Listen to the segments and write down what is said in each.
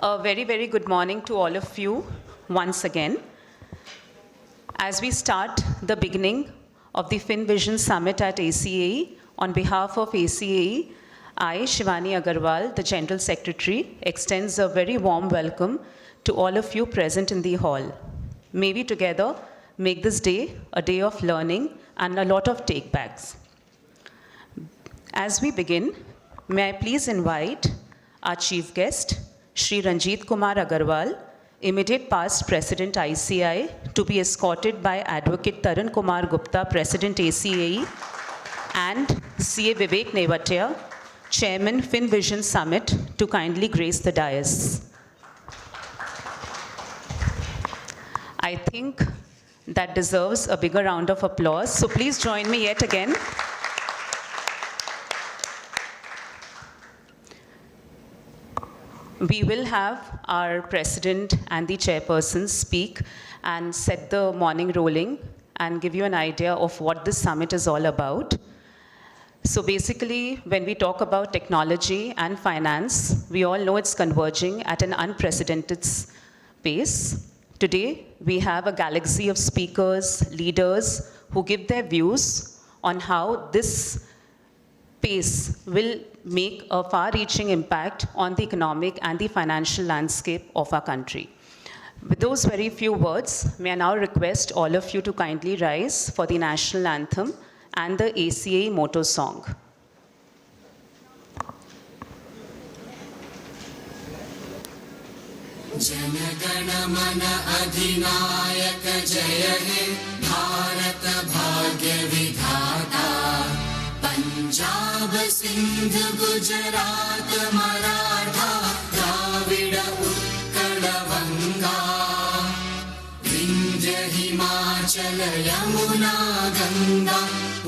A very, very good morning to all of you once again. As we start the beginning of the Finvision Summit at Acae, on behalf of Acae, I, Shivani Agarwal, the General Secretary, extends a very warm welcome to all of you present in the hall. May we together make this day a day of learning and a lot of take-backs. As we begin, may I please invite our chief guest, Shri Ranjit Kumar Agarwal, immediate past President ICI, to be escorted by Advocate Tarun Kumar Gupta, President ACAE, and CA Vivek Nevatia, Chairman Finvision Summit, to kindly grace the dais. I think that deserves a bigger round of applause, so please join me yet again. We will have our president and the chairpersons speak and set the morning rolling and give you an idea of what this summit is all about. So basically, when we talk about technology and finance, we all know it's converging at an unprecedented pace. Today, we have a galaxy of speakers, leaders who give their views on how this pace will make a far-reaching impact on the economic and the financial landscape of our country. With those very few words, may I now request all of you to kindly rise for the national anthem and the ACA motto song. Jana Gana मन अधिनायक जय हे भारत भाग्य विधाता पंजाब सिंध गुजरात मराठा द्राविड उत्कल गंगा विंध्य हिमाचल यमुना गंगा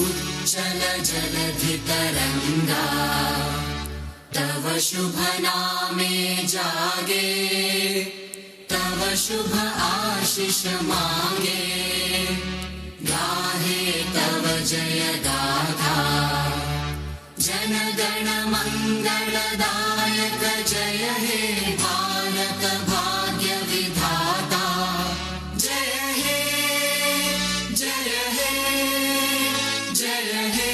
उच्चल जलधि तरंगा तव शुभ नामे जागे तव शुभ आशीष मांगे गाहे तव जय गाथा जन गण मंगलदायक जय हे भारत भाग्य विधाता जय हे जय हे जय हे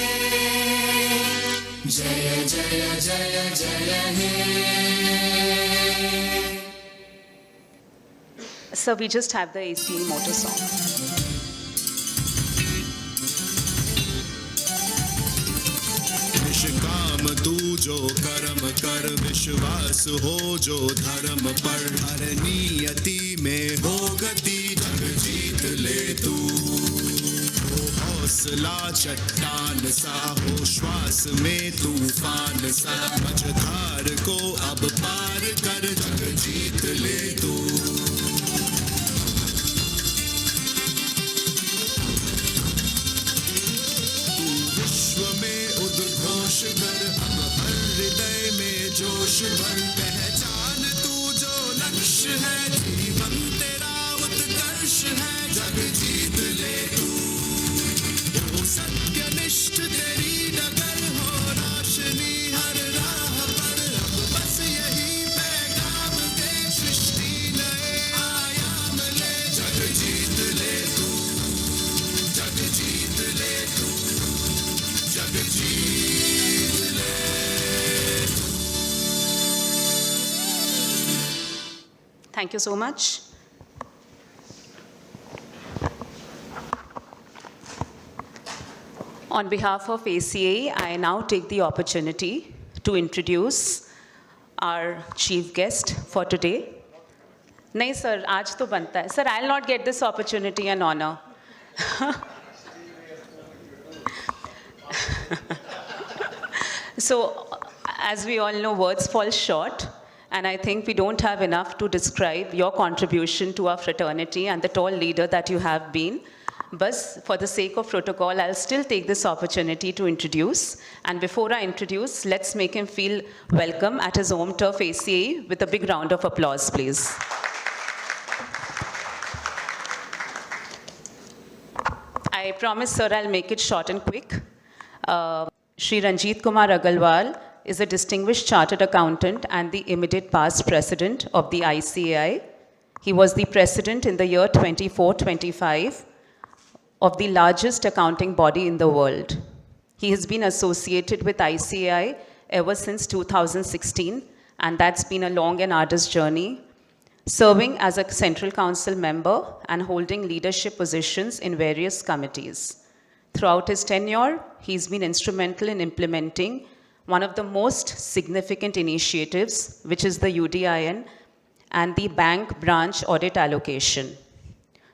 जय जय जय जय हे. So we just have the ACA motto song. काम तू जो कर्म कर विश्वास हो जो धर्म पर हर नियति में हो गति जग जीत ले तू हो हौसला चट्टान सा हो श्वास में तूफान सा मझधार को अब पार कर जग जीत ले तू उद्घोष कर अब हर हृदय में जोश भर पहचान तू जो लक्ष्य है जीवन तेरा उत्कर्ष है जग जीत ले तू हो सत्यनिष्ठ तेरी डगर हो रोशनी हर राह पर अब बस यही पैगाम दे सृष्टि नए आयाम ले जग जीत ले तू जग जीत ले तू जग जीत ले Thank you so much. On behalf of ACA, I now take the opportunity to introduce our chief guest for today. नहीं sir, आज तो बनता है. Sir, I'll not get this opportunity and honor. So, as we all know, words fall short. And I think we don't have enough to describe your contribution to our fraternity and the tall leader that you have been. But for the sake of protocol, I'll still take this opportunity to introduce. And before I introduce, let's make him feel welcome at his home turf ACA with a big round of applause, please. I promise, sir, I'll make it short and quick. Shri Ranjit Kumar Agarwal is a distinguished chartered accountant and the immediate past president of the ICAI. He was the president in the year 24-25 of the largest accounting body in the world. He has been associated with ICAI ever since 2016, and that's been a long and arduous journey, serving as a Central Council member and holding leadership positions in various committees. Throughout his tenure, he's been instrumental in implementing one of the most significant initiatives, which is the UDIN and the bank branch audit allocation.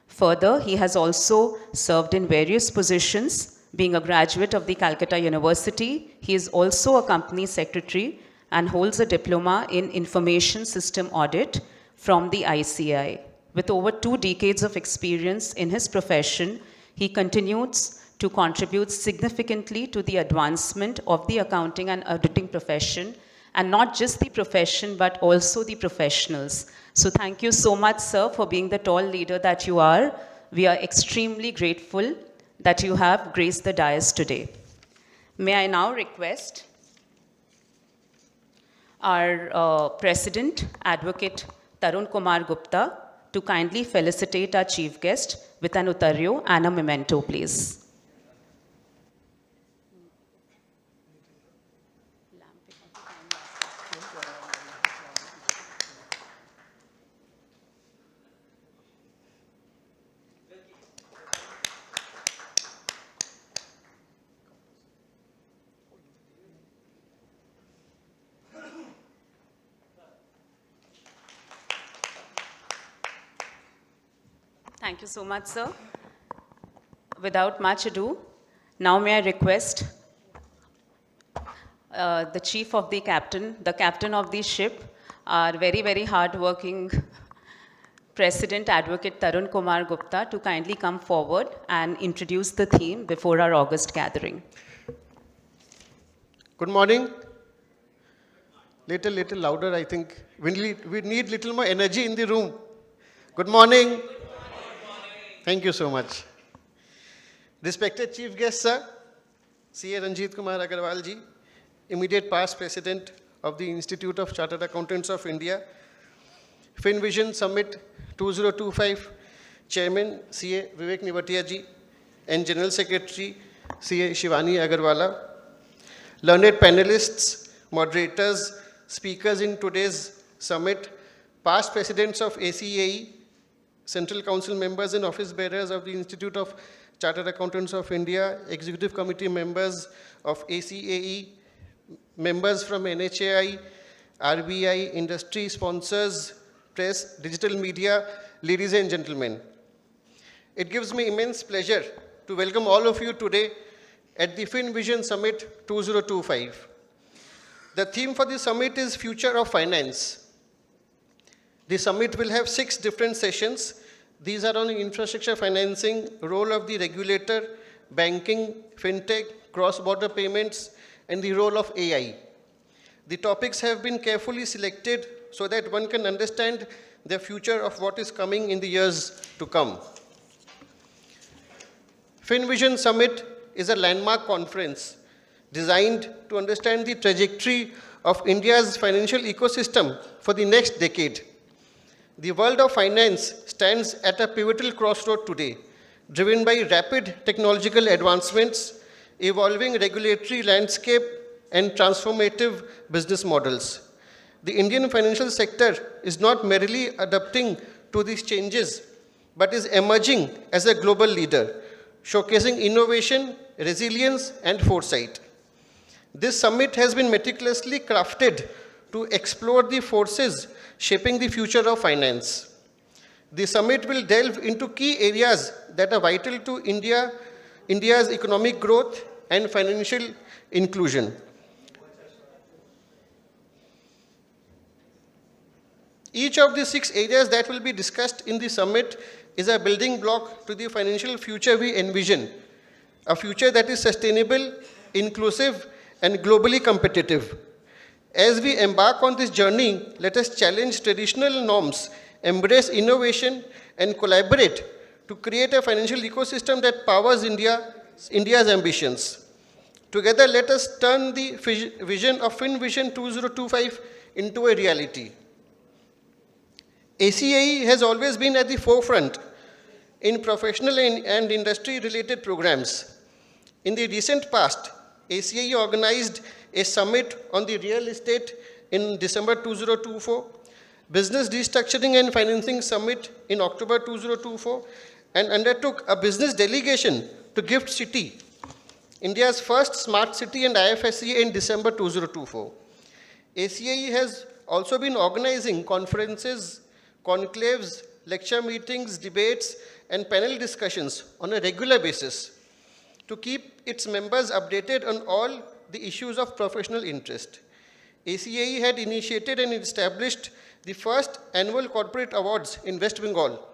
Further, he has also served in various positions. Being a graduate of the Kolkata University, he is also a company secretary and holds a diploma in information system audit from the ICAI. With over 2 decades of experience in his profession, he continues to contribute significantly to the advancement of the accounting and auditing profession, and not just the profession, but also the professionals. So thank you so much, sir, for being the tall leader that you are. We are extremely grateful that you have graced the dais today. May I now request our President, Advocate Tarun Kumar Gupta, to kindly felicitate our chief guest with an uttaryo and a memento, please. Thank you so much, sir. Without much ado, now may I request the chief of the captain of the ship, our very, very hard-working President Advocate Tarun Kumar Gupta, to kindly come forward and introduce the theme before our August gathering. Good morning. Little louder, I think. We need little more energy in the room. Good morning. Thank you so much. Respected Chief Guest, sir, CA Ranjit Kumar Agarwal ji, immediate past President of the Institute of Chartered Accountants of India, Finvision Summit 2025 Chairman CA Vivek Nivatia ji, and General Secretary CA Shivani Agarwala, learned panelists, moderators, speakers in today's summit, past presidents of ACAE, Central Council members and office bearers of the Institute of Chartered Accountants of India, Executive Committee members of ACAE, members from NHAI, RBI, industry sponsors, press, digital media, ladies and gentlemen. It gives me immense pleasure to welcome all of you today at the Finvision Summit 2025. The theme for the summit is Future of Finance. The summit will have 6 different sessions. These are on infrastructure financing, role of the regulator, banking, fintech, cross-border payments, and the role of AI. The topics have been carefully selected so that one can understand the future of what is coming in the years to come. Finvision Summit is a landmark conference designed to understand the trajectory of India's financial ecosystem for the next decade. The world of finance stands at a pivotal crossroad today, driven by rapid technological advancements, evolving regulatory landscape, and transformative business models. The Indian financial sector is not merely adapting to these changes, but is emerging as a global leader, showcasing innovation, resilience, and foresight. This summit has been meticulously crafted to explore the forces shaping the future of finance. The summit will delve into key areas that are vital to India's economic growth and financial inclusion. Each of the 6 areas that will be discussed in the summit is a building block to the financial future we envision, a future that is sustainable, inclusive, and globally competitive. As we embark on this journey, let us challenge traditional norms, embrace innovation, and collaborate to create a financial ecosystem that powers India's ambitions. Together, let us turn the vision of Finvision 2025 into a reality. ACAE has always been at the forefront in professional and industry-related programs. In the recent past, ACAE organized a summit on the real estate in December 2024, Business Restructuring and Financing Summit in October 2024, and undertook a business delegation to Gift City, India's first smart city and IFSCA in December 2024. ACAE has also been organizing conferences, conclaves, lecture meetings, debates, and panel discussions on a regular basis to keep its members updated on all the issues of professional interest. ACAE had initiated and established the first annual corporate awards in West Bengal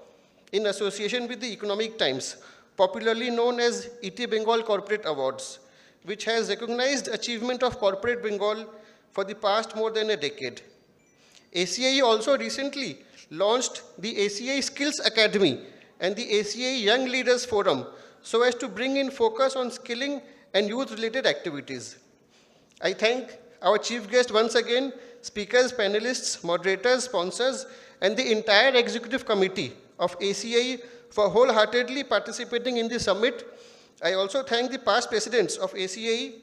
in association with the Economic Times, popularly known as ET Bengal Corporate Awards, which has recognized achievement of corporate Bengal for the past more than a decade. ACAE also recently launched the ACAE Skills Academy and the ACAE Young Leaders Forum so as to bring in focus on skilling and youth-related activities. I thank our chief guest once again, speakers, panelists, moderators, sponsors, and the entire executive committee of ACAE for wholeheartedly participating in the summit. I also thank the past presidents of ACAE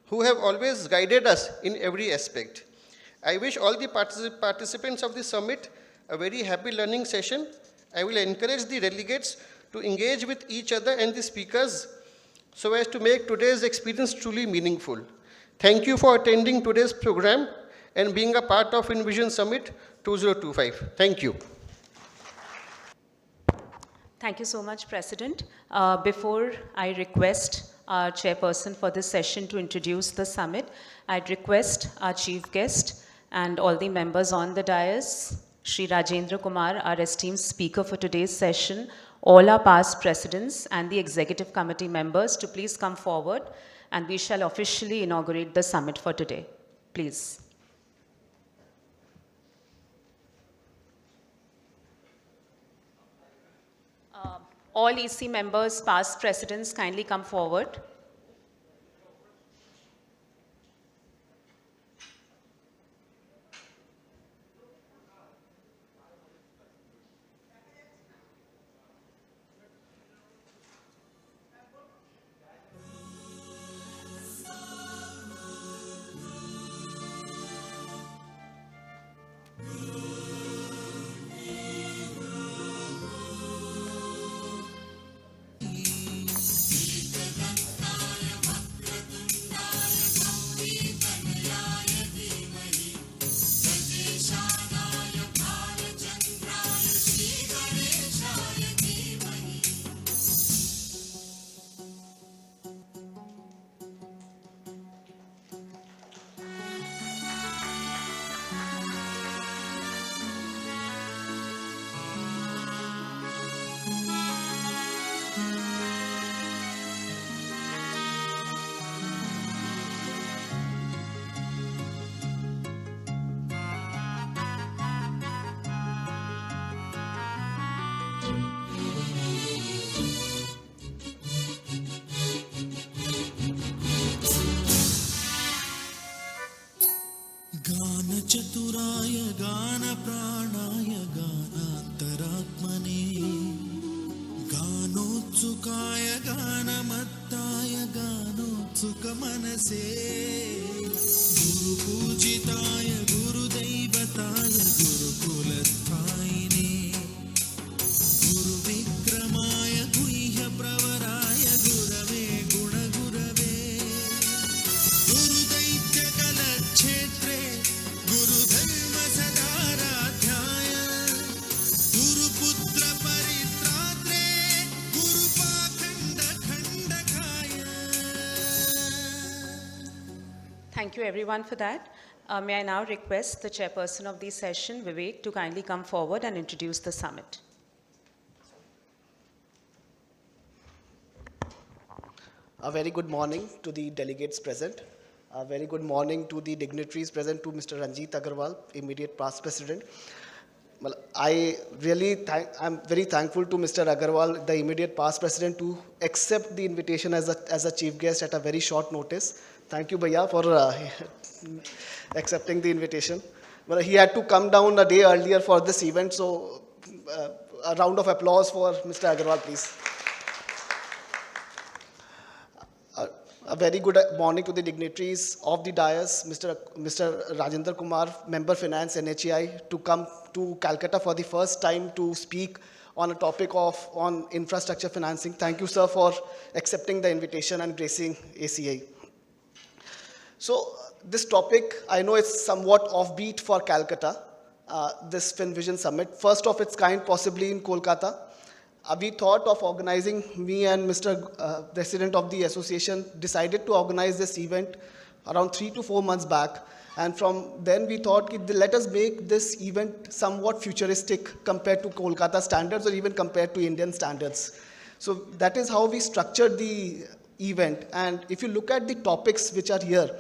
who have always guided us in every aspect. I wish all the participants of the summit a very happy learning session. I will encourage the delegates to engage with each other and the speakers so as to make today's experience truly meaningful. Thank you for attending today's program and being a part of Finvision Summit 2025. Thank you. Thank you so much, President. Before I request our chairperson for this session to introduce the summit, I'd request our chief guest and all the members on the dais, Shri Rajendra Kumar, our esteemed speaker for today's session, all our past presidents and the executive committee members to please come forward and we shall officially inaugurate the summit for today. Please. All EC members, past presidents, kindly come forward. चतुराय गान प्राणाय गानान्तरात्मने गानोत्सुकाय गानमत्ताय गानोत्सुकमनसे गुरुपूजिताय गुरुदैवताय गुरुकुलस्थायिने गुरुविक्रमाय गुह्यप्रवराय गुरवे गुणगुरवे गुरुदैत्यकलक्षेत्रे Gurudharma सदाराध्याय गुरुपुत्र परित्रात्रे गुरुपाखण्ड खण्डकाय. Thank you everyone for that. May I now request the chairperson of the session, Vivek, to kindly come forward and introduce the summit. A very good morning to the delegates present. A very good morning to the dignitaries present, to Mr. Ranjit Agarwal, immediate past president. Well, I'm very thankful to Mr. Agarwal, the immediate past president, to accept the invitation as a chief guest at a very short notice. Thank you, Bhaiya, for accepting the invitation. Well, he had to come down a day earlier for this event, so a round of applause for Mr. Agarwal, please. A very good morning to the dignitaries of the dais, Mr. Rajendra Kumar, Member Finance, NHAI, to come to Calcutta for the first time to speak on a topic on infrastructure financing. Thank you, sir, for accepting the invitation and gracing ACA. So this topic, I know it's somewhat offbeat for Calcutta, this Finvision Summit, first of its kind possibly in Kolkata. We thought of organizing, me and Mr. President of the association decided to organize this event around 3 to 4 months back. And from then we thought, let us make this event somewhat futuristic compared to Kolkata standards or even compared to Indian standards. So that is how we structured the event. And if you look at the topics which are here,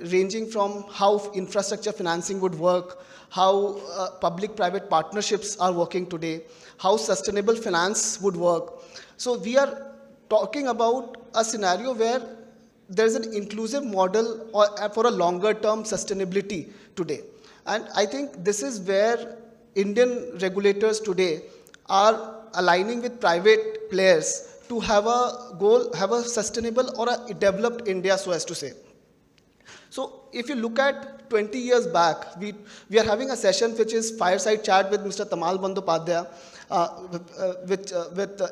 ranging from how infrastructure financing would work, how public-private partnerships are working today, how sustainable finance would work. So we are talking about a scenario where there is an inclusive model for a longer-term sustainability today. And I think this is where Indian regulators today are aligning with private players to have a goal, have a sustainable or a developed India, so as to say. So if you look at 20 years back, we are having a session which is fireside chat with Mr. Tamal Bandyopadhyay, with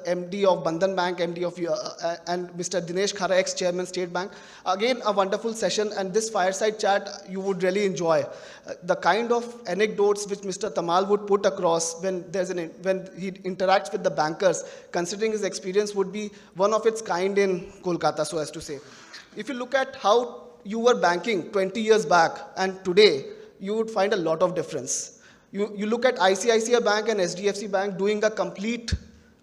MD of Bandhan Bank, MD of and Mr. Dinesh Khara, ex-chairman State Bank. Again, a wonderful session, and this fireside chat you would really enjoy. The kind of anecdotes which Mr. Tamal would put across when he interacts with the bankers, considering his experience, would be one of its kind in Kolkata, so as to say. If you look at how you were banking 20 years back and today, you would find a lot of difference. You look at ICICI Bank and SDFC Bank doing a complete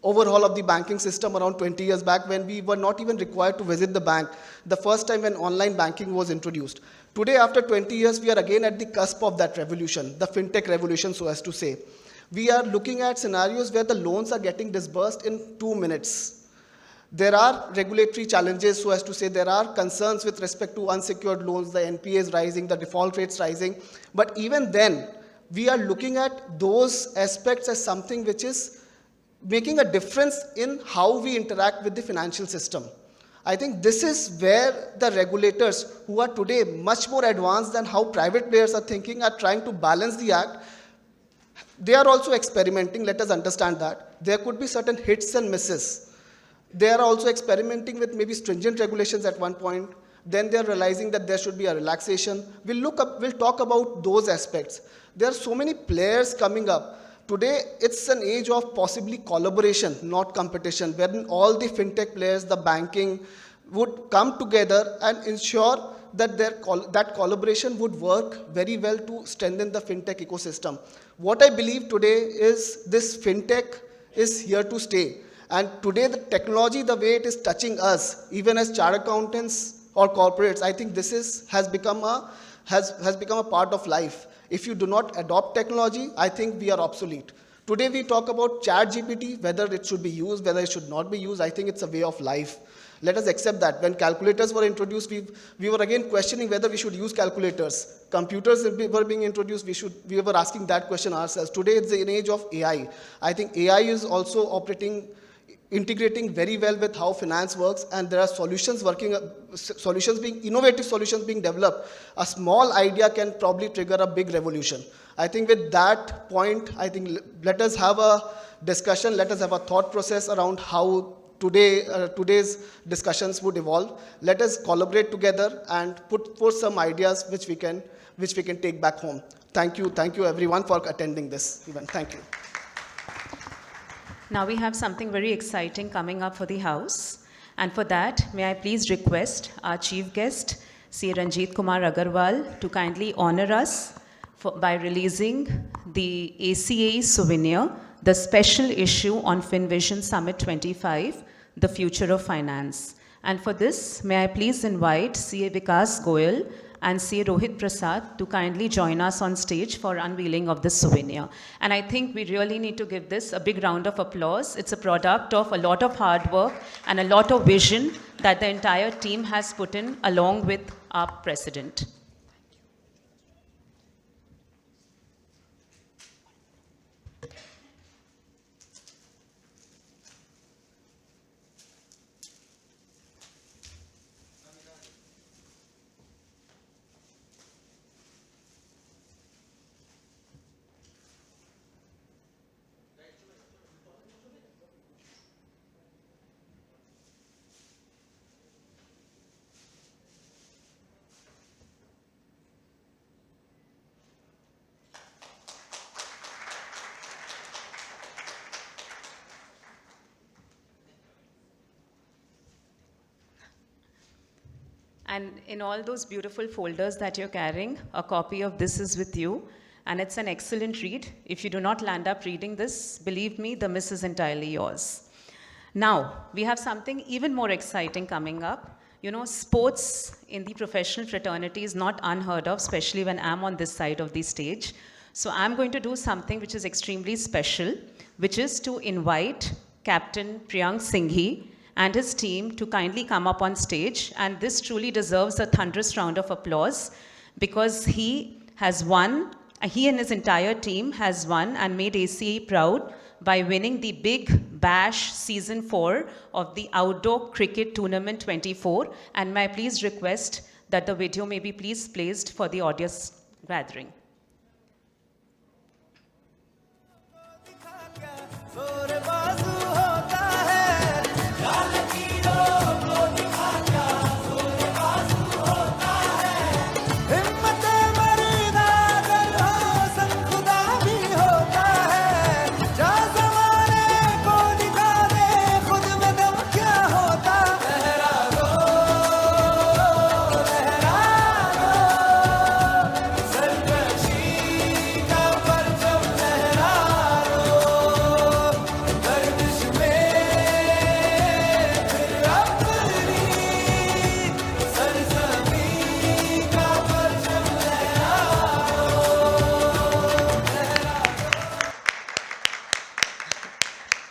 overhaul of the banking system around 20 years back when we were not even required to visit the bank, the first time when online banking was introduced. Today, after 20 years, we are again at the cusp of that revolution, the fintech revolution, so as to say. We are looking at scenarios where the loans are getting disbursed in 2 minutes. There are regulatory challenges, so as to say, there are concerns with respect to unsecured loans, the NPAs rising, the default rates rising. But even then, we are looking at those aspects as something which is making a difference in how we interact with the financial system. I think this is where the regulators, who are today much more advanced than how private players are thinking, are trying to balance the act. They are also experimenting, let us understand that. There could be certain hits and misses. They are also experimenting with maybe stringent regulations at one point. Then they are realizing that there should be a relaxation. We'll talk about those aspects. There are so many players coming up. Today, it's an age of possibly collaboration, not competition, wherein all the fintech players, the banking, would come together and ensure that that collaboration would work very well to strengthen the fintech ecosystem. What I believe today is this fintech is here to stay. And today, the technology, the way it is touching us, even as chartered accountants or corporates, I think this has become a part of life. If you do not adopt technology, I think we are obsolete. Today, we talk about ChatGPT, whether it should be used, whether it should not be used. I think it's a way of life. Let us accept that. When calculators were introduced, we were again questioning whether we should use calculators. Computers were being introduced, we were asking that question ourselves. Today, it's an age of AI. I think AI is also integrating very well with how finance works, and there are innovative solutions being developed. A small idea can probably trigger a big revolution. I think with that point, I think let us have a discussion, let us have a thought process around how today's discussions would evolve. Let us collaborate together and put forth some ideas which we can take back home. Thank you everyone for attending this event. Thank you. Now we have something very exciting coming up for the House. And for that, may I please request our chief guest, C. Ranjit Kumar Agarwal, to kindly honor us by releasing the ACA souvenir, the special issue on Finvision Summit 25, The Future of Finance. And for this, may I please invite CA Vikas Goyal, and CA Rohit Prasad to kindly join us on stage for unveiling of this souvenir. And I think we really need to give this a big round of applause. It's a product of a lot of hard work and a lot of vision that the entire team has put in along with our president. And in all those beautiful folders that you're carrying, a copy of this is with you. And it's an excellent read. If you do not land up reading this, believe me, the miss is entirely yours. Now, we have something even more exciting coming up. You know, sports in the professional fraternity is not unheard of, especially when I'm on this side of the stage. So I'm going to do something which is extremely special, which is to invite Captain Priyank Singhi and his team to kindly come up on stage. And this truly deserves a thunderous round of applause because he has won, he and his entire team has won and made ACE proud by winning the Big Bash Season 4 of the Outdoor Cricket Tournament 24. And may I please request that the video may be please placed for the audience gathering.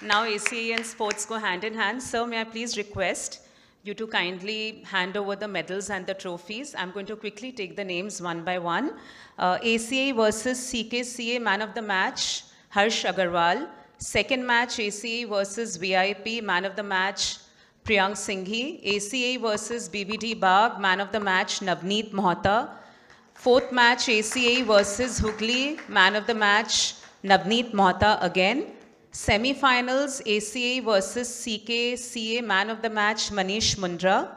Now ACE and sports go hand in hand. Sir, may I please request you to kindly hand over the medals and the trophies. I'm going to quickly take the names one by one. ACA versus CKCA Man of the Match, Harsh Agarwal. Second match, ACA versus VIP, Man of the Match, Priyank Singhi. ACA versus BBD Bagh, Man of the Match, Navneet Mohta. Fourth match, ACA versus Hooghly, Man of the Match, Navneet Mohta again. Semi-finals, ACA versus CKCA, Man of the Match, Manish Mundra.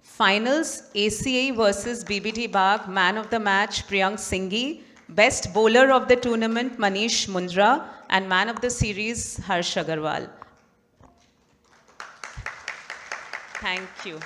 Finals, ACA versus BBD Bagh, Man of the Match, Priyank Singhi. Best bowler of the tournament, Manish Mundra. And Man of the Series, Harsh Agarwal. Thank you.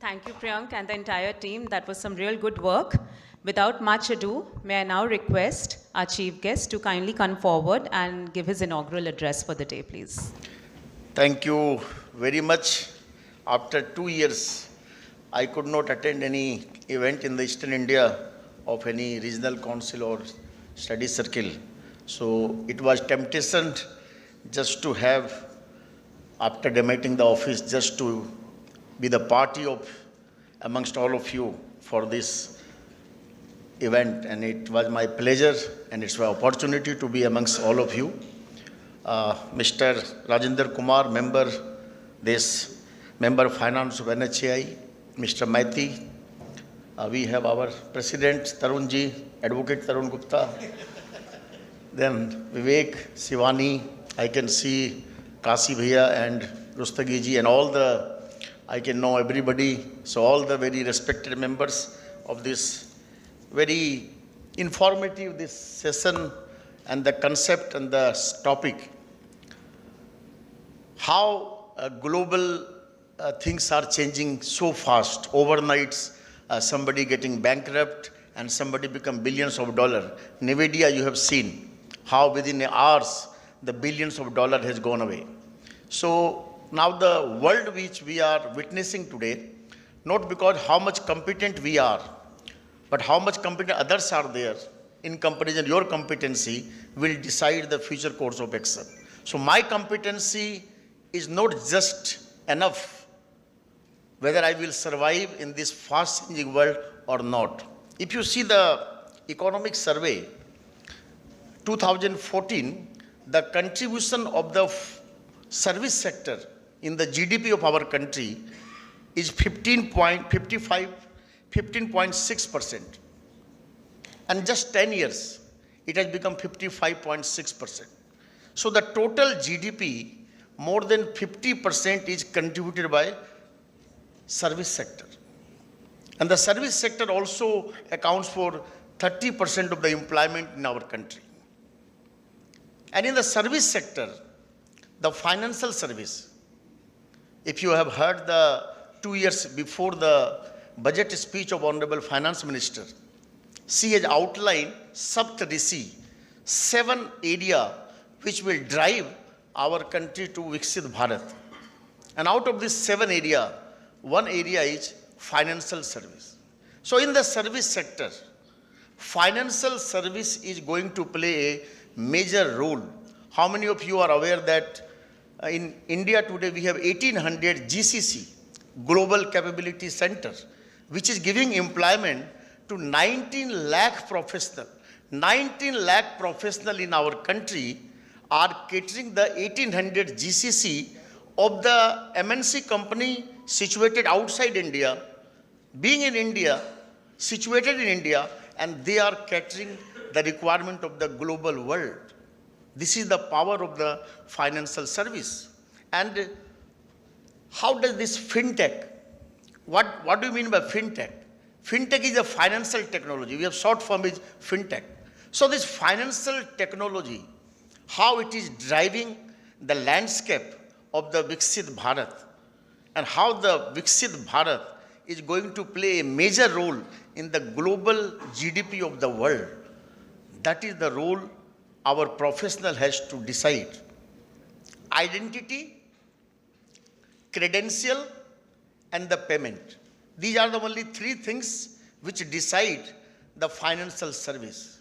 Thank you, Priyank, and the entire team. That was some real good work. Without much ado, may I now request our chief guest to kindly come forward and give his inaugural address for the day, please. Thank you very much. After 2 years, I could not attend any event in the Eastern India of any regional council or study circle. So it was temptation just to have, after demitting the office, just to be the party of amongst all of you for this event. And it was my pleasure and it's my opportunity to be amongst all of you. Mr. Rajendra Kumar, member of finance of NHAI, Mr. Maiti. We have our president, Tarunji, advocate Tarun Gupta. Then Vivek, Shivani, I can see Kasi Bhaiya and Rustagi ji and all I can know everybody. So all the very respected members of this very informative this session and the concept and the topic. How global things are changing so fast. Overnight, somebody getting bankrupt and somebody become billions of dollars. Nvidia, you have seen how within hours the billions of dollars has gone away. So now the world which we are witnessing today, not because how much competent we are, but how much competent others are there, in comparison your competency will decide the future course of action. So my competency is not just enough whether I will survive in this fast changing world or not. If you see the economic survey, 2014, the contribution of the service sector in the GDP of our country is 15.6%. And just 10 years, it has become 55.6%. So the total GDP, more than 50% is contributed by service sector. And the service sector also accounts for 30% of the employment in our country. And in the service sector, the financial service, if you have heard the 2 years before the budget speech of Honorable Finance Minister, she has outlined Saptarishi, 7 areas which will drive our country to Viksit Bharat. And out of this 7 areas, 1 area is financial service. So in the service sector, financial service is going to play a major role. How many of you are aware that in India today we have 1800 GCC, Global Capability Center, which is giving employment to 19 lakh professionals. 19 lakh professionals in our country are catering the 1800 GCC of the MNC company situated outside India, being in India, situated in India, and they are catering the requirement of the global world. This is the power of the financial service. And how does this fintech, what do you mean by fintech? Fintech is a financial technology. We have short form is fintech. So this financial technology, how it is driving the landscape of the Viksit Bharat, and how the Viksit Bharat is going to play a major role in the global GDP of the world. That is the role our professional has to decide. Identity, credential, and the payment. These are the only 3 things which decide the financial service.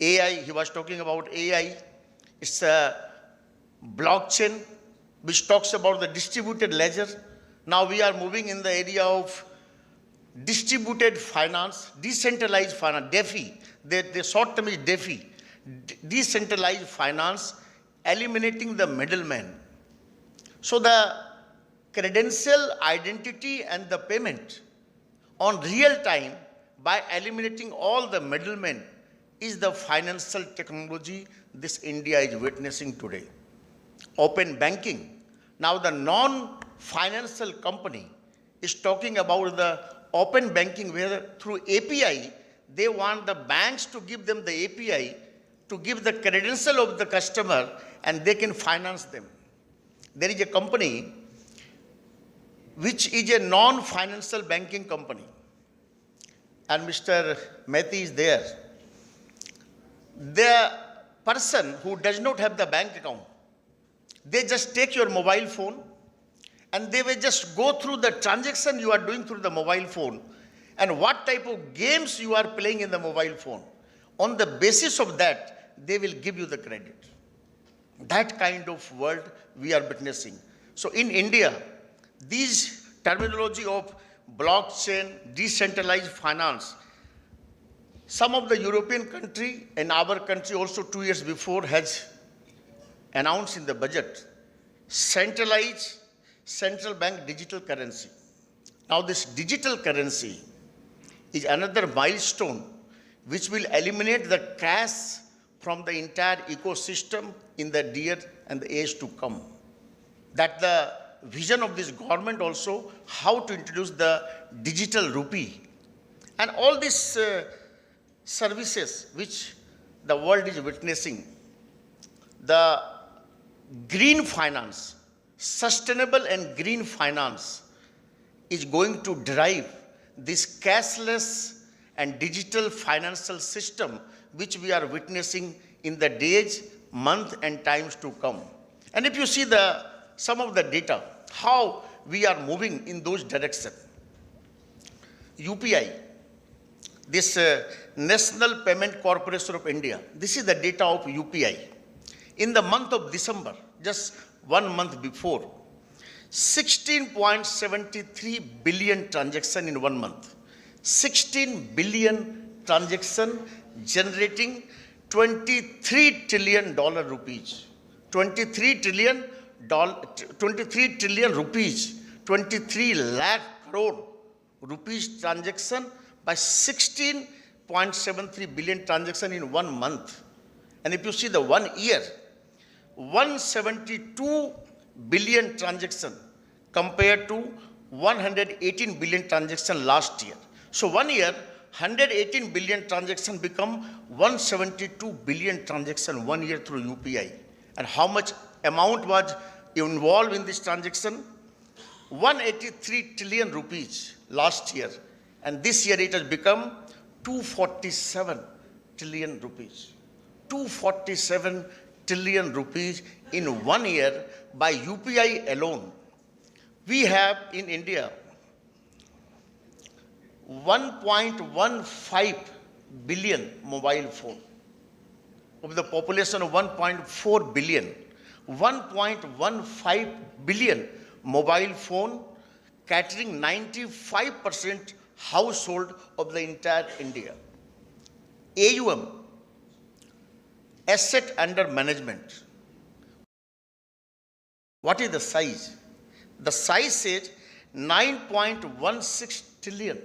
AI, he was talking about AI. It's a blockchain which talks about the distributed ledger. Now we are moving in the area of distributed finance, decentralized finance, DeFi. The short term is DeFi. Decentralized finance, eliminating the middleman. So the credential, identity, and the payment on real time by eliminating all the middlemen is the financial technology this India is witnessing today. Open banking. Now the non-financial company is talking about the open banking where through API, they want the banks to give them the API to give the credential of the customer and they can finance them. There is a company which is a non-financial banking company, and Mr. Mehti is there. The person who does not have the bank account, they just take your mobile phone and they will just go through the transaction you are doing through the mobile phone and what type of games you are playing in the mobile phone. On the basis of that, they will give you the credit. That kind of world we are witnessing. So in India, these terminology of blockchain, decentralized finance, some of the European country and our country also 2 years before has announced in the budget, centralized central bank digital currency. Now this digital currency is another milestone which will eliminate the cash from the entire ecosystem in the year and the age to come. That the vision of this government also, how to introduce the digital rupee. And all this services which the world is witnessing, the green finance, sustainable and green finance is going to drive this cashless and digital financial system which we are witnessing in the days, months and times to come. And if you see some of the data, how we are moving in those directions. UPI, this National Payment Corporation of India, this is the data of UPI. In the month of December, just 1 month before, 16.73 billion transaction in 1 month. 16 billion transaction generating $23 trillion rupees. 23 trillion rupees, 23 lakh crore rupees transaction by 16.73 billion transaction in 1 month. And if you see the 1 year, 172 billion transaction compared to 118 billion transaction last year. So 1 year, 118 billion transaction become 172 billion transaction 1 year through UPI. And how much amount was involved in this transaction? 183 trillion rupees last year. And this year it has become 247 trillion rupees. 247 trillion rupees in 1 year by UPI alone. We have in India 1.15 billion mobile phone. Of the population of 1.4 billion, 1.15 billion mobile phone catering 95% household of the entire India. AUM, asset under management. What is the size? The size is 9.16 trillion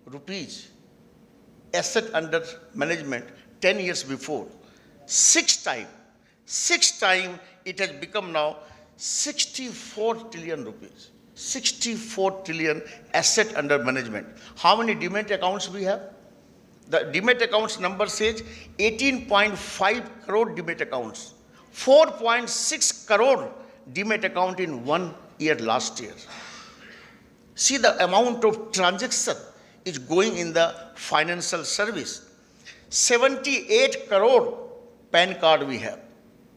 rupees asset under management 10 years before. 6 times it has become now 64 trillion rupees. 64 trillion asset under management. How many demat accounts we have? The demat accounts number says 18.5 crore demat accounts. 4.6 crore demat account in 1 year last year. See the amount of transaction is going in the financial service. 78 crore PAN card we have.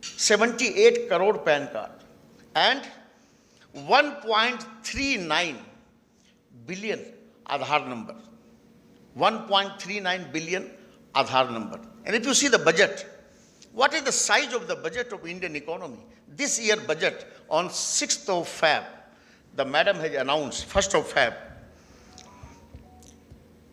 78 crore PAN card. And 1.39 billion Aadhaar number. 1.39 billion Aadhaar number. And if you see the budget, what is the size of the budget of Indian economy? This year budget on 6th of Feb, the madam has announced, 1st of Feb,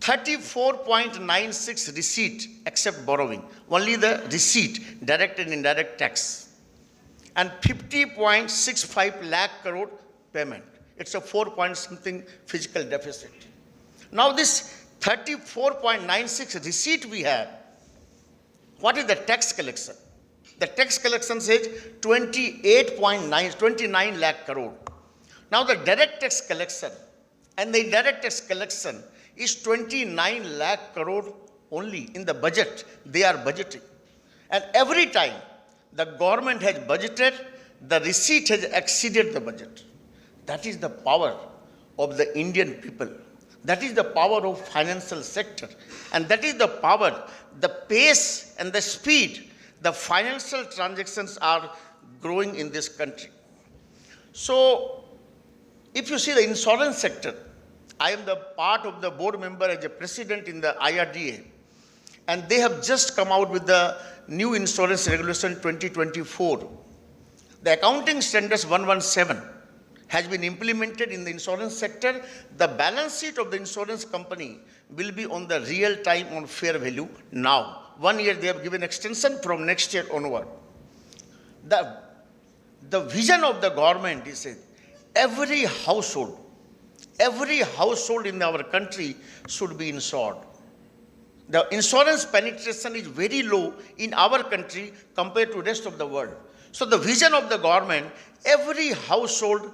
34.96 receipt except borrowing. Only the receipt, direct and indirect tax. And 50.65 lakh crore payment. It's a 4 point something fiscal deficit. Now this 34.96 receipt we have, what is the tax collection? The tax collection says 29 lakh crore. Now the direct tax collection and the indirect tax collection is 29 lakh crore only in the budget. They are budgeting. And every time the government has budgeted, the receipt has exceeded the budget. That is the power of the Indian people. That is the power of financial sector. And that is the power, the pace and the speed the financial transactions are growing in this country. So, if you see the insurance sector, I am the part of the board member as a president in the IRDA, and they have just come out with the new insurance regulation 2024. The accounting standards 117 has been implemented in the insurance sector. The balance sheet of the insurance company will be on the real time on fair value now. 1 year they have given extension, from next year onward. The vision of the government is that every household in our country should be insured. The insurance penetration is very low in our country compared to rest of the world. So the vision of the government, every household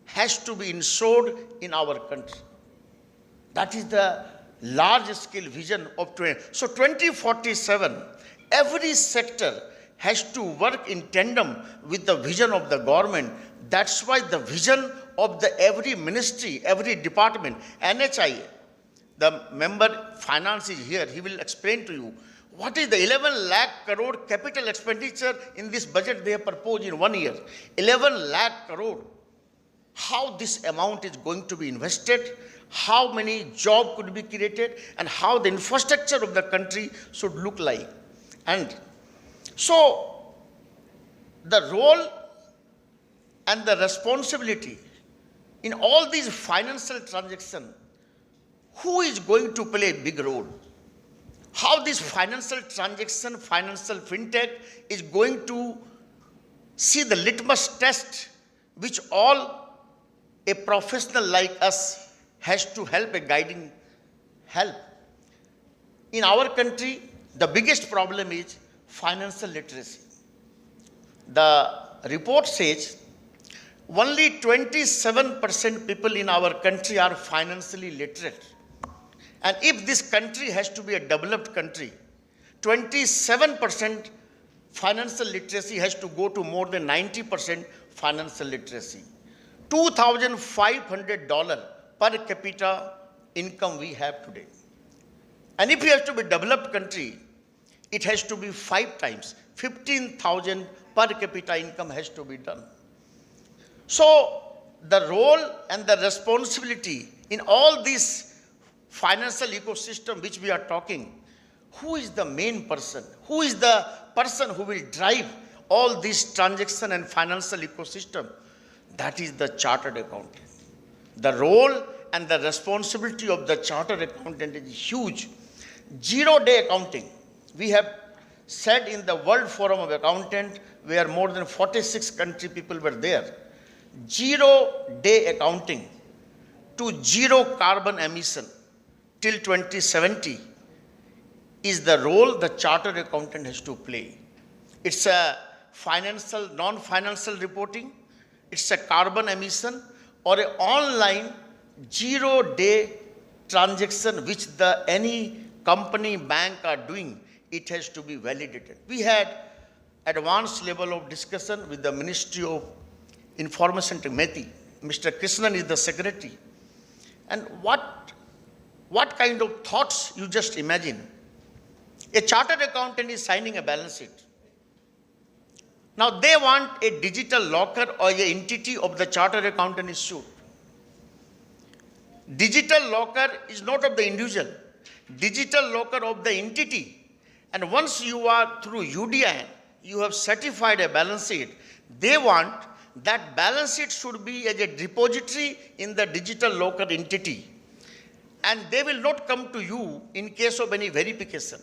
has to be insured in our country. That is the large scale vision of 2047, every sector has to work in tandem with the vision of the government. That's why the vision of the every ministry, every department, NHI, the member finance is here, he will explain to you what is the 11 lakh crore capital expenditure in this budget they have proposed in 1 year. 11 lakh crore. How this amount is going to be invested, how many jobs could be created, and how the infrastructure of the country should look like. And so, the role and the responsibility in all these financial transactions, who is going to play a big role? How this financial transaction, financial fintech is going to see the litmus test which all a professional like us has to help, a guiding help. In our country, the biggest problem is financial literacy. The report says only 27% people in our country are financially literate. And if this country has to be a developed country, 27% financial literacy has to go to more than 90% financial literacy. $2,500 per capita income we have today. And if we have to be a developed country, it has to be 5 times, 15,000 per capita income has to be done. So the role and the responsibility in all this financial ecosystem which we are talking, who is the main person? Who is the person who will drive all this transaction and financial ecosystem? That is the chartered accountant. The role and the responsibility of the chartered accountant is huge. 0-day accounting. We have said in the World Forum of Accountant, where more than 46 country people were there, 0-day accounting to zero carbon emission till 2070 is the role the chartered accountant has to play. It's a financial, non-financial reporting, it's a carbon emission, or an online 0-day transaction which any company, bank are doing, it has to be validated. We had advanced level of discussion with the Ministry of Information Technology. Mr. Krishnan is the secretary. And what kind of thoughts you just imagine? A chartered accountant is signing a balance sheet. Now they want a digital locker or an entity of the chartered accountant issued. Digital locker is not of the individual. Digital locker of the entity. And once you are through UDIN, you have certified a balance sheet. They want that balance sheet should be as a depository in the digital locker entity. And they will not come to you in case of any verification.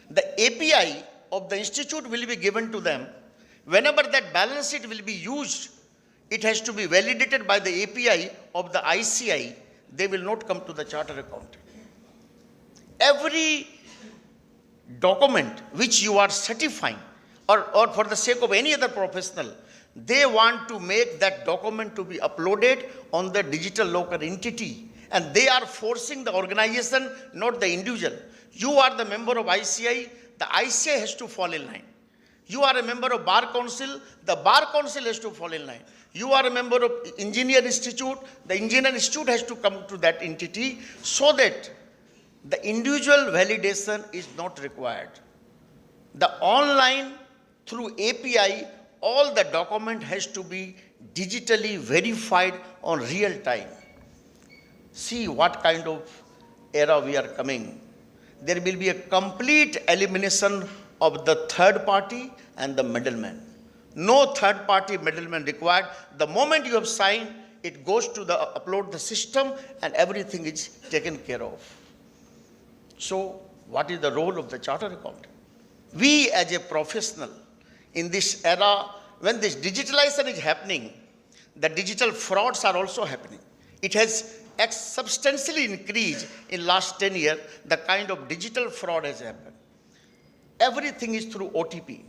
The API of the institute will be given to them. Whenever that balance sheet will be used, it has to be validated by the API of the ICI. They will not come to the chartered accountant. Every document which you are certifying, or for the sake of any other professional, they want to make that document to be uploaded on the digital locker entity. And they are forcing the organization, not the individual. You are the member of ICI, the ICI has to fall in line. You are a member of Bar Council, the Bar Council has to fall in line. You are a member of Engineer Institute, the Engineer Institute has to come to that entity so that the individual validation is not required. The online, through API, all the document has to be digitally verified on real time. See what kind of era we are coming. There will be a complete elimination of the third party and the middleman. No third party middleman required. The moment you have signed, it goes to the upload the system and everything is taken care of. So what is the role of the chartered accountant? We as a professional in this era, when this digitalization is happening, the digital frauds are also happening. It has substantially increased in last 10 years, the kind of digital fraud has happened. Everything is through OTP.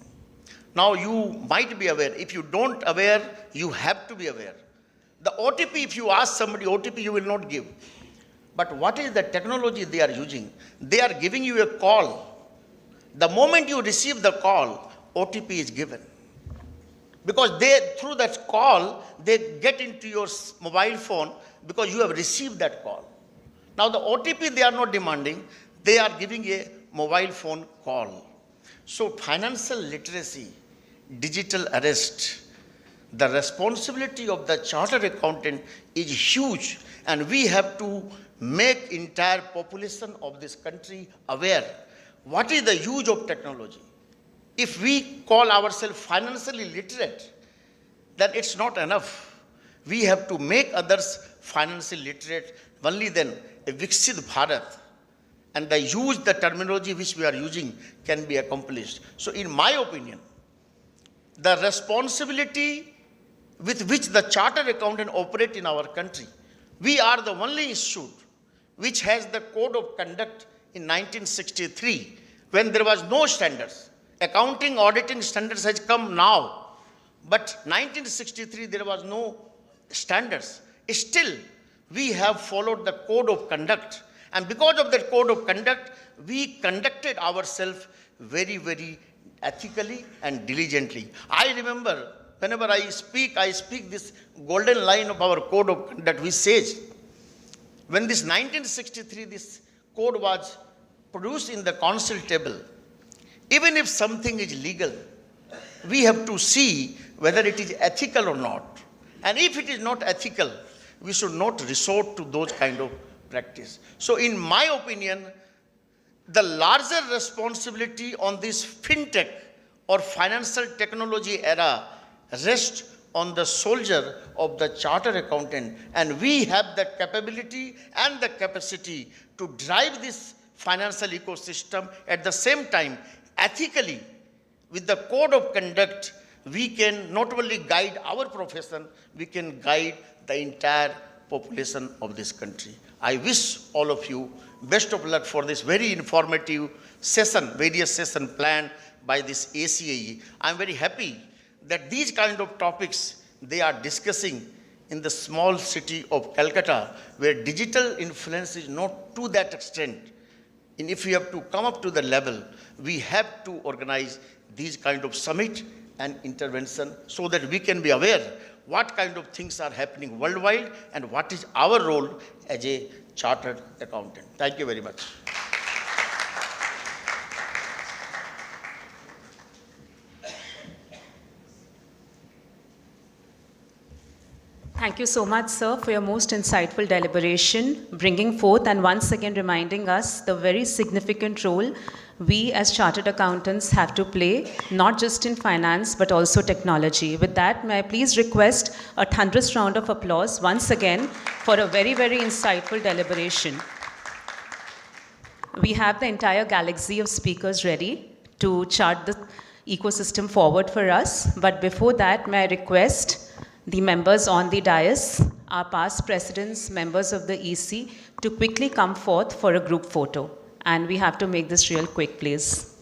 Now you might be aware. If you don't aware, you have to be aware. The OTP, if you ask somebody OTP, you will not give. But what is the technology they are using? They are giving you a call. The moment you receive the call, OTP is given. Because they, through that call, they get into your mobile phone because you have received that call. Now the OTP they are not demanding, they are giving a mobile phone call. So financial literacy, digital arrest, the responsibility of the chartered accountant is huge, and we have to make entire population of this country aware what is the use of technology. If we call ourselves financially literate, then it's not enough. We have to make others financially literate. Only then a Viksit Bharat and the use the terminology which we are using can be accomplished. So in my opinion, the responsibility with which the chartered accountant operate in our country, we are the only institute which has the code of conduct in 1963 when there was no standards. Accounting auditing standards has come now, but 1963 there was no standards. Still, we have followed the code of conduct, and because of that code of conduct, we conducted ourselves very, very ethically and diligently. I remember whenever I speak this golden line of our code of conduct, which says, when this 1963, this code was produced in the council table, even if something is legal, we have to see whether it is ethical or not. And if it is not ethical, we should not resort to those kind of practice. So in my opinion, the larger responsibility on this fintech or financial technology era rests on the soldier of the chartered accountant, and we have the capability and the capacity to drive this financial ecosystem. At the same time, ethically, with the code of conduct, we can not only guide our profession, we can guide the entire population of this country. I wish all of you best of luck for this very informative session, various session planned by this ACAE. I am very happy that these kind of topics they are discussing in the small city of Kolkata, where digital influence is not to that extent. And if we have to come up to the level, we have to organize these kind of summit and intervention so that we can be aware what kind of things are happening worldwide and what is our role as a chartered accountant. Thank you very much. Thank you so much, sir, for your most insightful deliberation, bringing forth and once again reminding us the very significant role we as chartered accountants have to play, not just in finance, but also technology. With that, may I please request a thunderous round of applause once again for a very, very insightful deliberation. We have the entire galaxy of speakers ready to chart the ecosystem forward for us. But before that, may I request the members on the dais, our past presidents, members of the EC, to quickly come forth for a group photo. And we have to make this real quick, please.